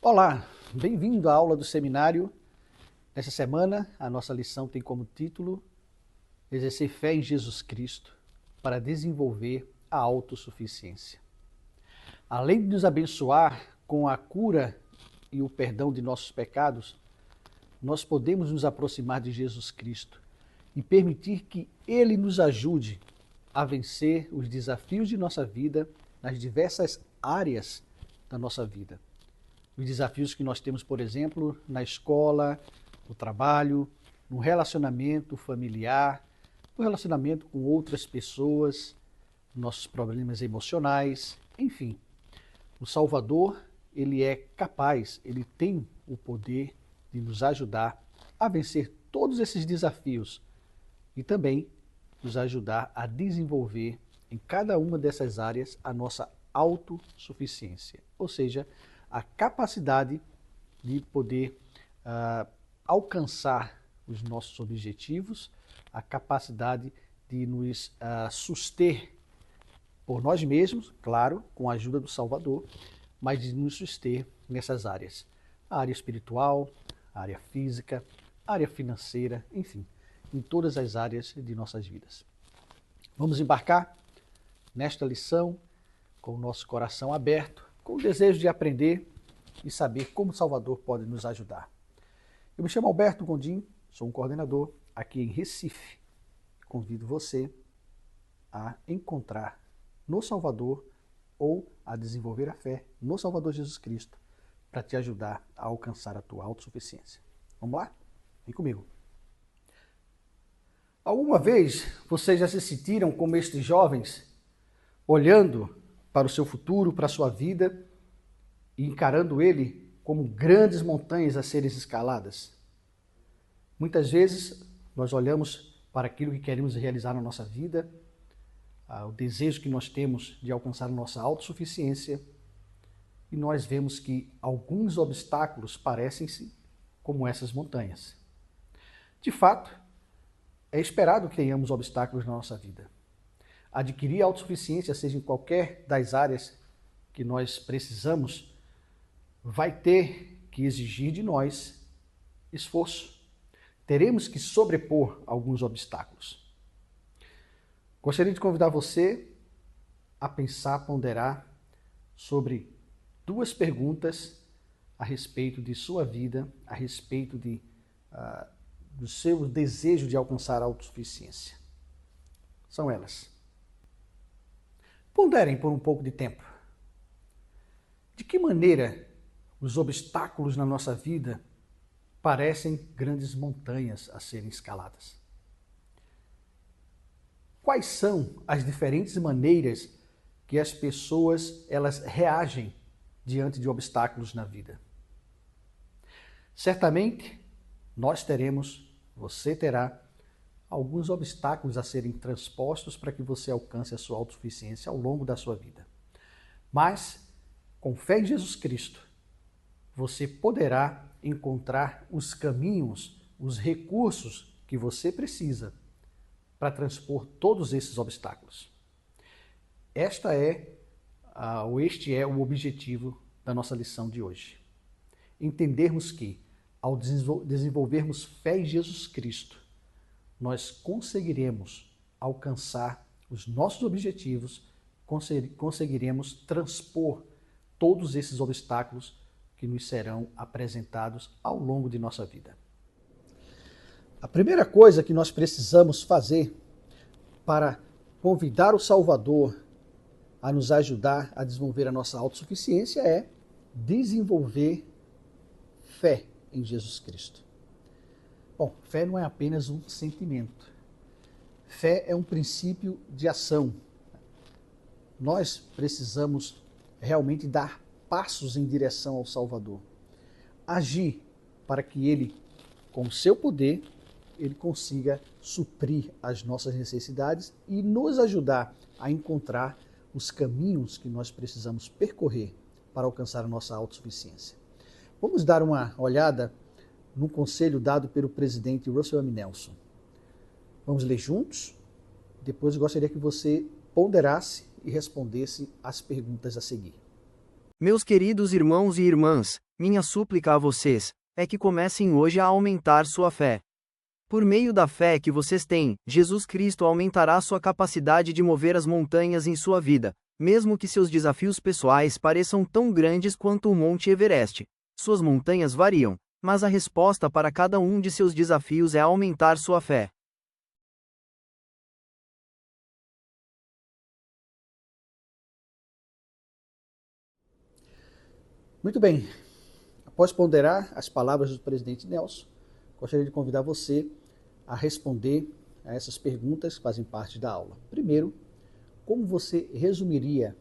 Olá, bem-vindo à aula do seminário. Nesta semana, a nossa lição tem como título Exercer fé em Jesus Cristo para desenvolver a autossuficiência. Além de nos abençoar com a cura e o perdão de nossos pecados, nós podemos nos aproximar de Jesus Cristo e permitir que Ele nos ajude a vencer os desafios de nossa vida nas diversas áreas da nossa vida. Os desafios que nós temos, por exemplo, na escola, no trabalho, no relacionamento familiar, no relacionamento com outras pessoas, nossos problemas emocionais, enfim. O Salvador, ele é capaz, ele tem o poder de nos ajudar a vencer todos esses desafios e também nos ajudar a desenvolver em cada uma dessas áreas a nossa autossuficiência, ou seja, a capacidade de poder alcançar os nossos objetivos, a capacidade de nos suster por nós mesmos, claro, com a ajuda do Salvador, mas de nos suster nessas áreas. A área espiritual, a área física, a área financeira, enfim, em todas as áreas de nossas vidas. Vamos embarcar nesta lição com o nosso coração aberto, com o desejo de aprender e saber como o Salvador pode nos ajudar. Eu me chamo Alberto Gondim, sou um coordenador aqui em Recife. Convido você a encontrar no Salvador ou a desenvolver a fé no Salvador Jesus Cristo para te ajudar a alcançar a tua autossuficiência. Vamos lá? Vem comigo. Alguma vez vocês já se sentiram como estes jovens, olhando para o seu futuro, para a sua vida e encarando ele como grandes montanhas a serem escaladas? Muitas vezes nós olhamos para aquilo que queremos realizar na nossa vida, o desejo que nós temos de alcançar a nossa autossuficiência, e nós vemos que alguns obstáculos parecem-se como essas montanhas. De fato, é esperado que tenhamos obstáculos na nossa vida. Adquirir a autossuficiência, seja em qualquer das áreas que nós precisamos, vai ter que exigir de nós esforço. Teremos que sobrepor alguns obstáculos. Gostaria de convidar você a pensar, ponderar sobre duas perguntas a respeito de sua vida, a respeito do seu desejo de alcançar a autossuficiência. São elas. Ponderem por um pouco de tempo. De que maneira os obstáculos na nossa vida parecem grandes montanhas a serem escaladas? Quais são as diferentes maneiras que as pessoas elas reagem diante de obstáculos na vida? Certamente, nós teremos, você terá, alguns obstáculos a serem transpostos para que você alcance a sua autossuficiência ao longo da sua vida. Mas, com fé em Jesus Cristo, você poderá encontrar os caminhos, os recursos que você precisa para transpor todos esses obstáculos. Este é o objetivo da nossa lição de hoje. Entendermos que, ao desenvolvermos fé em Jesus Cristo, nós conseguiremos alcançar os nossos objetivos, conseguiremos transpor todos esses obstáculos que nos serão apresentados ao longo de nossa vida. A primeira coisa que nós precisamos fazer para convidar o Salvador a nos ajudar a desenvolver a nossa autossuficiência é desenvolver fé em Jesus Cristo. Bom, fé não é apenas um sentimento. Fé é um princípio de ação. Nós precisamos realmente dar passos em direção ao Salvador. Agir para que Ele, com o seu poder, Ele consiga suprir as nossas necessidades e nos ajudar a encontrar os caminhos que nós precisamos percorrer para alcançar a nossa autossuficiência. Vamos dar uma olhada no conselho dado pelo presidente Russell M. Nelson. Vamos ler juntos? Depois eu gostaria que você ponderasse e respondesse as perguntas a seguir. Meus queridos irmãos e irmãs, minha súplica a vocês é que comecem hoje a aumentar sua fé. Por meio da fé que vocês têm, Jesus Cristo aumentará sua capacidade de mover as montanhas em sua vida, mesmo que seus desafios pessoais pareçam tão grandes quanto o Monte Everest. Suas montanhas variam, mas a resposta para cada um de seus desafios é aumentar sua fé. Muito bem. Após ponderar as palavras do presidente Nelson, gostaria de convidar você a responder a essas perguntas que fazem parte da aula. Primeiro, como você resumiria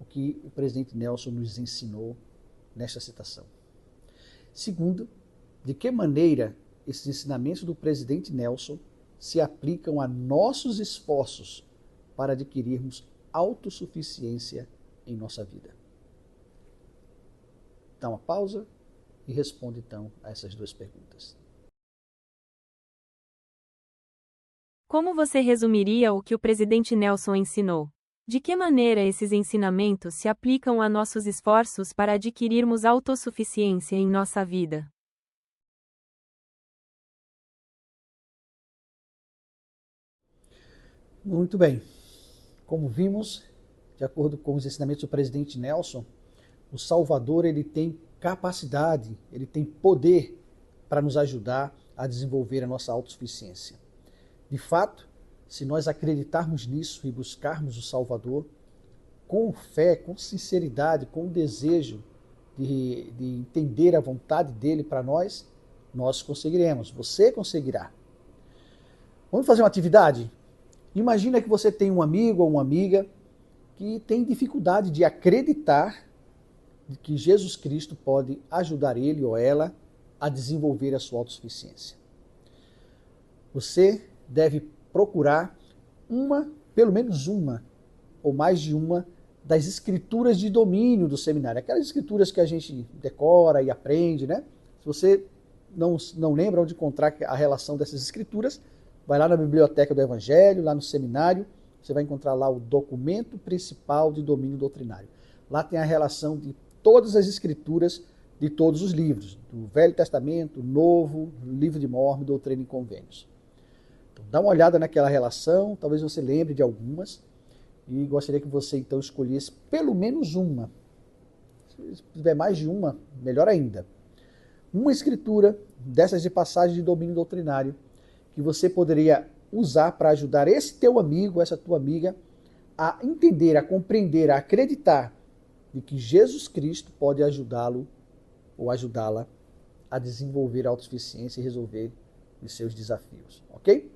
o que o presidente Nelson nos ensinou nesta citação? Segundo, de que maneira esses ensinamentos do presidente Nelson se aplicam a nossos esforços para adquirirmos autossuficiência em nossa vida? Dá uma pausa e responde então a essas duas perguntas. Como você resumiria o que o presidente Nelson ensinou? De que maneira esses ensinamentos se aplicam a nossos esforços para adquirirmos autossuficiência em nossa vida? Muito bem. Como vimos, de acordo com os ensinamentos do presidente Nelson, o Salvador ele tem capacidade, ele tem poder para nos ajudar a desenvolver a nossa autossuficiência. De fato, se nós acreditarmos nisso e buscarmos o Salvador com fé, com sinceridade, com o desejo de entender a vontade dele para nós, nós conseguiremos, você conseguirá. Vamos fazer uma atividade? Imagina que você tem um amigo ou uma amiga que tem dificuldade de acreditar de que Jesus Cristo pode ajudar ele ou ela a desenvolver a sua autossuficiência. Você deve procurar pelo menos uma, ou mais de uma, das escrituras de domínio do seminário. Aquelas escrituras que a gente decora e aprende, né? Se você não lembra onde encontrar a relação dessas escrituras, vai lá na biblioteca do Evangelho, lá no seminário, você vai encontrar lá o documento principal de domínio doutrinário. Lá tem a relação de todas as escrituras de todos os livros, do Velho Testamento, Novo, Livro de Mórmon, Doutrina e Convênios. Então, dá uma olhada naquela relação, talvez você lembre de algumas, e gostaria que você então escolhesse pelo menos uma. Se tiver mais de uma, melhor ainda. Uma escritura dessas de passagem de domínio doutrinário que você poderia usar para ajudar esse teu amigo, essa tua amiga, a entender, a compreender, a acreditar de que Jesus Cristo pode ajudá-lo ou ajudá-la a desenvolver a autossuficiência e resolver os seus desafios, ok?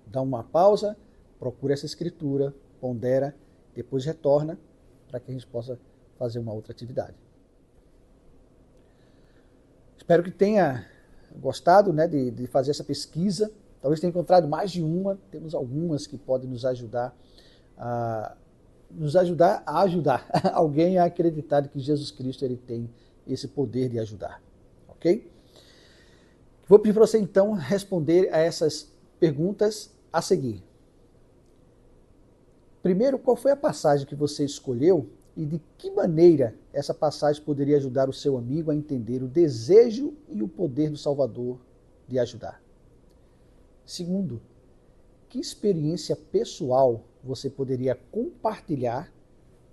Dá uma pausa, procura essa escritura, pondera, depois retorna para que a gente possa fazer uma outra atividade. Espero que tenha gostado, né, de fazer essa pesquisa. Talvez tenha encontrado mais de uma. Temos algumas que podem nos ajudar a ajudar alguém a acreditar que Jesus Cristo ele tem esse poder de ajudar. Ok? Vou pedir para você então responder a essas perguntas a seguir. Primeiro, qual foi a passagem que você escolheu e de que maneira essa passagem poderia ajudar o seu amigo a entender o desejo e o poder do Salvador de ajudar? Segundo, que experiência pessoal você poderia compartilhar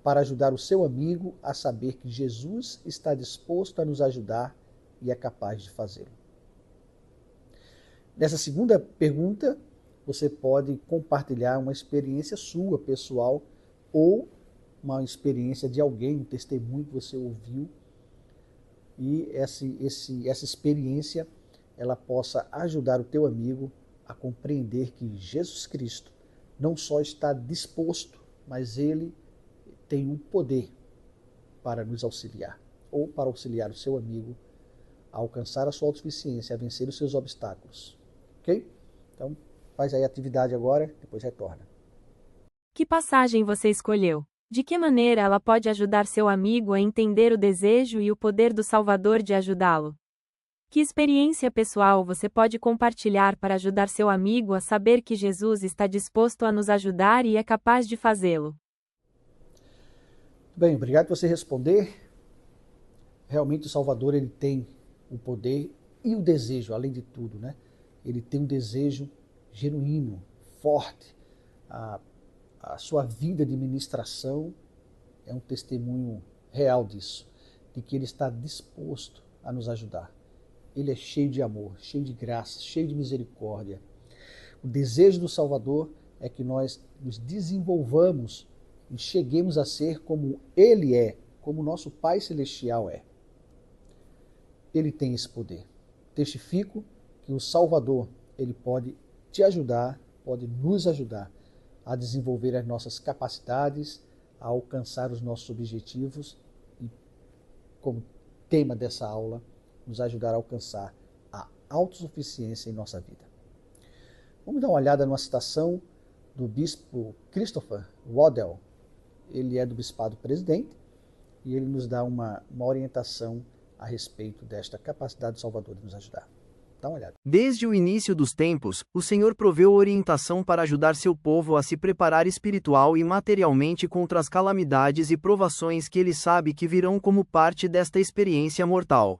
para ajudar o seu amigo a saber que Jesus está disposto a nos ajudar e é capaz de fazê-lo? Nessa segunda pergunta, você pode compartilhar uma experiência sua, pessoal, ou uma experiência de alguém, um testemunho que você ouviu, e essa experiência ela possa ajudar o teu amigo a compreender que Jesus Cristo não só está disposto, mas ele tem um poder para nos auxiliar, ou para auxiliar o seu amigo a alcançar a sua autossuficiência, a vencer os seus obstáculos. Ok? Então, faz aí a atividade agora, depois retorna. Que passagem você escolheu? De que maneira ela pode ajudar seu amigo a entender o desejo e o poder do Salvador de ajudá-lo? Que experiência pessoal você pode compartilhar para ajudar seu amigo a saber que Jesus está disposto a nos ajudar e é capaz de fazê-lo? Bem, obrigado por você responder. Realmente o Salvador, ele tem o poder e o desejo, além de tudo, né? Ele tem um desejo genuíno, forte. A sua vida de ministração é um testemunho real disso, de que ele está disposto a nos ajudar. Ele é cheio de amor, cheio de graça, cheio de misericórdia. O desejo do Salvador é que nós nos desenvolvamos e cheguemos a ser como ele é, como nosso Pai Celestial é. Ele tem esse poder. Testifico que o Salvador, ele pode te ajudar, pode nos ajudar a desenvolver as nossas capacidades, a alcançar os nossos objetivos e, como tema dessa aula, nos ajudar a alcançar a autossuficiência em nossa vida. Vamos dar uma olhada numa citação do bispo Christopher Waddell. Ele é do Bispado Presidente e ele nos dá uma orientação a respeito desta capacidade do Salvador de nos ajudar. Dá uma olhada. Desde o início dos tempos, o Senhor proveu orientação para ajudar seu povo a se preparar espiritual e materialmente contra as calamidades e provações que ele sabe que virão como parte desta experiência mortal.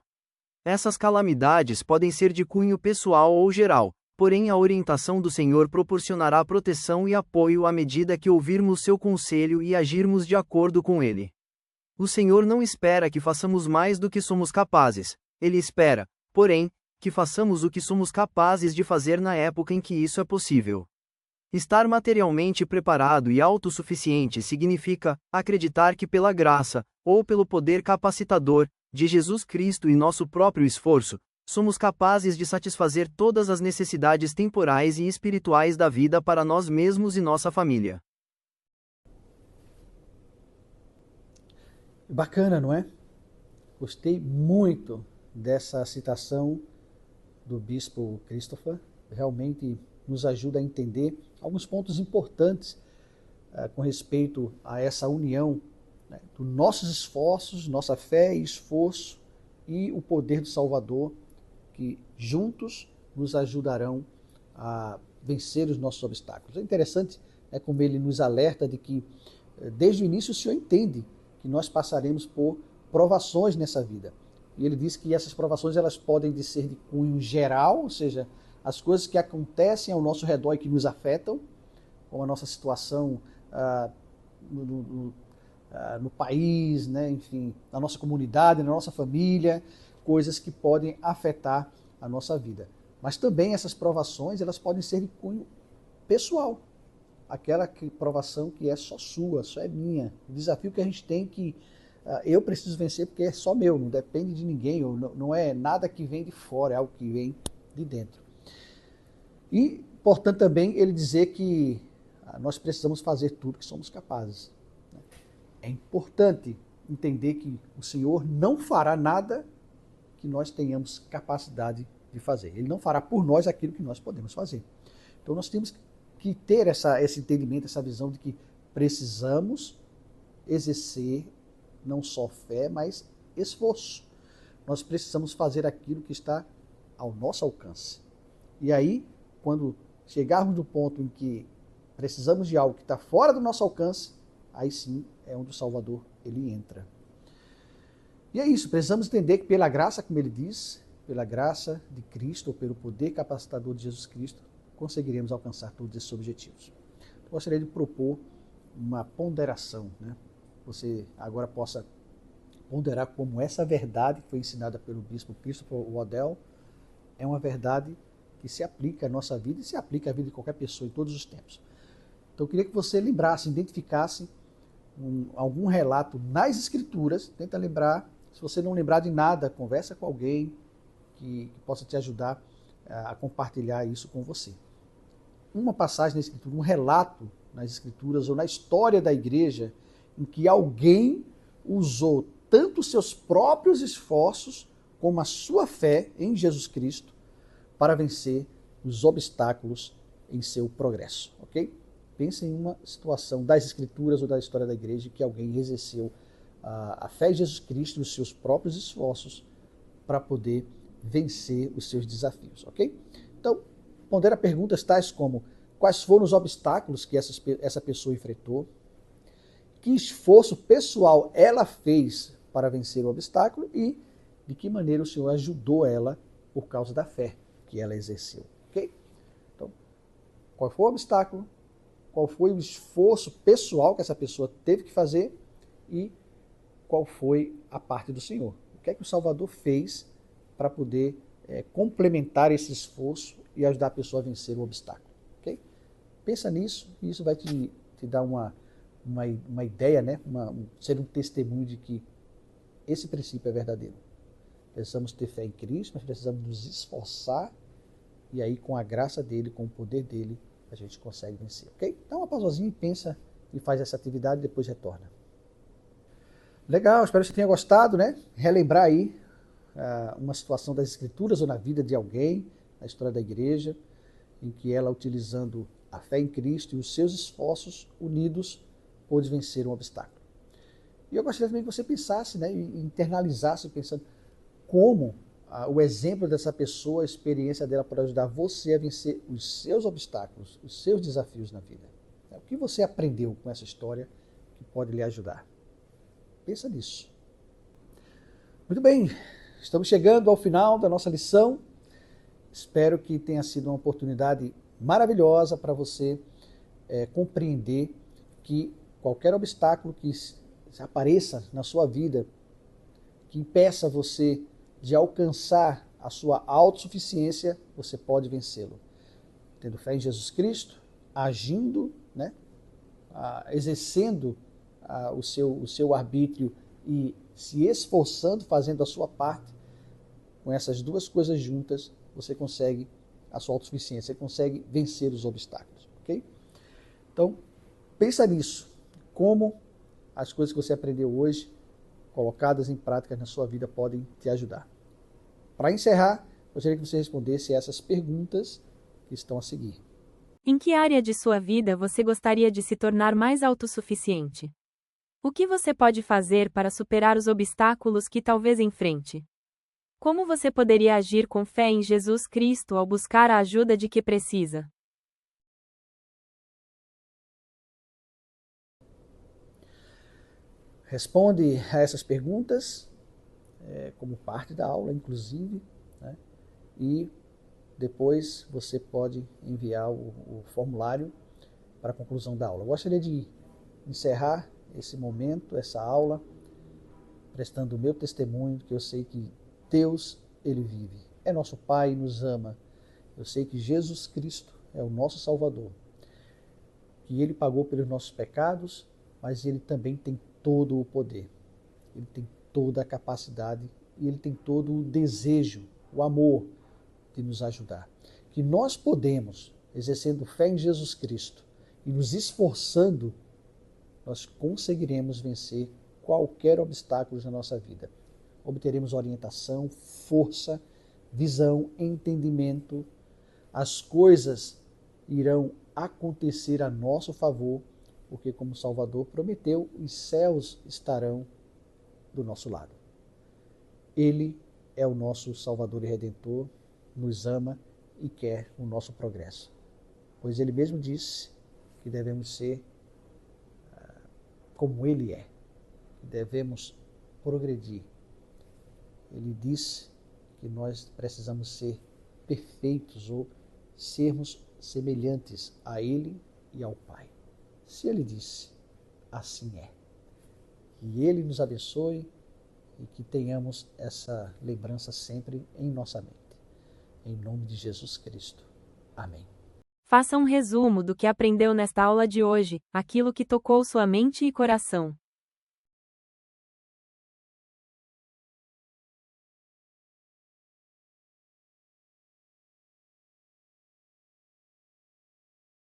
Essas calamidades podem ser de cunho pessoal ou geral, porém a orientação do Senhor proporcionará proteção e apoio à medida que ouvirmos seu conselho e agirmos de acordo com ele. O Senhor não espera que façamos mais do que somos capazes, ele espera, porém, que façamos o que somos capazes de fazer na época em que isso é possível. Estar materialmente preparado e autossuficiente significa acreditar que pela graça, ou pelo poder capacitador, de Jesus Cristo e nosso próprio esforço, somos capazes de satisfazer todas as necessidades temporais e espirituais da vida para nós mesmos e nossa família. Bacana, não é? Gostei muito dessa citação do bispo Christopher. Realmente nos ajuda a entender alguns pontos importantes com respeito a essa união, né, dos nossos esforços, nossa fé e esforço e o poder do Salvador, que juntos nos ajudarão a vencer os nossos obstáculos. É interessante, como ele nos alerta de que desde o início o Senhor entende que nós passaremos por provações nessa vida. E ele diz que essas provações elas podem ser de cunho geral, ou seja, as coisas que acontecem ao nosso redor e que nos afetam, como a nossa situação no país, né, enfim, na nossa comunidade, na nossa família, coisas que podem afetar a nossa vida. Mas também essas provações elas podem ser de cunho pessoal. Aquela provação que é só sua, só é minha. O desafio que a gente tem que eu preciso vencer porque é só meu, não depende de ninguém, não é nada que vem de fora, é algo que vem de dentro. E, portanto, também ele dizer que nós precisamos fazer tudo que somos capazes. É importante entender que o Senhor não fará nada que nós tenhamos capacidade de fazer. Ele não fará por nós aquilo que nós podemos fazer. Então nós temos que ter esse entendimento, essa visão de que precisamos exercer não só fé, mas esforço. Nós precisamos fazer aquilo que está ao nosso alcance. E aí, quando chegarmos no ponto em que precisamos de algo que está fora do nosso alcance, aí sim é onde o Salvador ele entra. E é isso, precisamos entender que pela graça, como ele diz, pela graça de Cristo, ou pelo poder capacitador de Jesus Cristo, conseguiremos alcançar todos esses objetivos. Eu gostaria de propor uma ponderação, né? Você agora possa ponderar como essa verdade que foi ensinada pelo bispo Christopher Waddell é uma verdade que se aplica à nossa vida e se aplica à vida de qualquer pessoa em todos os tempos. Então eu queria que você lembrasse, identificasse algum relato nas Escrituras, tenta lembrar, se você não lembrar de nada, conversa com alguém que possa te ajudar a compartilhar isso com você. Uma passagem na Escritura, um relato nas Escrituras ou na história da igreja em que alguém usou tanto os seus próprios esforços como a sua fé em Jesus Cristo para vencer os obstáculos em seu progresso, ok? Pense em uma situação das Escrituras ou da história da igreja que alguém exerceu a fé em Jesus Cristo e os seus próprios esforços para poder vencer os seus desafios, ok? Então, pondera perguntas tais como: quais foram os obstáculos que essa pessoa enfrentou? que esforço pessoal ela fez para vencer o obstáculo e de que maneira o Senhor ajudou ela por causa da fé que ela exerceu. Ok? Então, qual foi o obstáculo? Qual foi o esforço pessoal que essa pessoa teve que fazer e qual foi a parte do Senhor? O que é que o Salvador fez para poder complementar esse esforço e ajudar a pessoa a vencer o obstáculo? Okay? Pensa nisso e isso vai te dar uma ideia, né? Ser um testemunho de que esse princípio é verdadeiro. Precisamos ter fé em Cristo, nós precisamos nos esforçar e aí com a graça dele, com o poder dele, a gente consegue vencer. Ok? Dá uma pausazinha e pensa e faz essa atividade e depois retorna. Legal, espero que você tenha gostado, né? Relembrar aí uma situação das Escrituras ou na vida de alguém, na história da igreja, em que ela, utilizando a fé em Cristo e os seus esforços unidos, pôde vencer um obstáculo. E eu gostaria também que você pensasse, né, e internalizasse pensando como o exemplo dessa pessoa, a experiência dela pode ajudar você a vencer os seus obstáculos, os seus desafios na vida. O que você aprendeu com essa história que pode lhe ajudar? Pensa nisso. Muito bem, estamos chegando ao final da nossa lição. Espero que tenha sido uma oportunidade maravilhosa para você compreender que qualquer obstáculo que apareça na sua vida, que impeça você de alcançar a sua autossuficiência, você pode vencê-lo. Tendo fé em Jesus Cristo, agindo, né, exercendo o seu arbítrio e se esforçando, fazendo a sua parte, com essas duas coisas juntas, você consegue a sua autossuficiência, você consegue vencer os obstáculos. Ok? Então, pensa nisso, como as coisas que você aprendeu hoje, colocadas em prática na sua vida, podem te ajudar. Para encerrar, gostaria que você respondesse essas perguntas que estão a seguir. Em que área de sua vida você gostaria de se tornar mais autossuficiente? O que você pode fazer para superar os obstáculos que talvez enfrente? Como você poderia agir com fé em Jesus Cristo ao buscar a ajuda de que precisa? Responde a essas perguntas, como parte da aula, inclusive, né? E depois você pode enviar o formulário para a conclusão da aula. Eu gostaria de encerrar esse momento, essa aula, prestando o meu testemunho, que eu sei que Deus, Ele vive. É nosso Pai, nos ama. Eu sei que Jesus Cristo é o nosso Salvador, que Ele pagou pelos nossos pecados, mas Ele também tem todo o poder. Ele tem toda a capacidade e Ele tem todo o desejo, o amor de nos ajudar. Que nós podemos, exercendo fé em Jesus Cristo e nos esforçando, nós conseguiremos vencer qualquer obstáculo na nossa vida. Obteremos orientação, força, visão, entendimento. As coisas irão acontecer a nosso favor, porque como Salvador prometeu, os céus estarão do nosso lado. Ele é o nosso Salvador e Redentor, nos ama e quer o nosso progresso. Pois Ele mesmo disse que devemos ser como Ele é, que devemos progredir. Ele disse que nós precisamos ser perfeitos ou sermos semelhantes a Ele e ao Pai. Se Ele disse, assim é. Que Ele nos abençoe e que tenhamos essa lembrança sempre em nossa mente. Em nome de Jesus Cristo. Amém. Faça um resumo do que aprendeu nesta aula de hoje, aquilo que tocou sua mente e coração.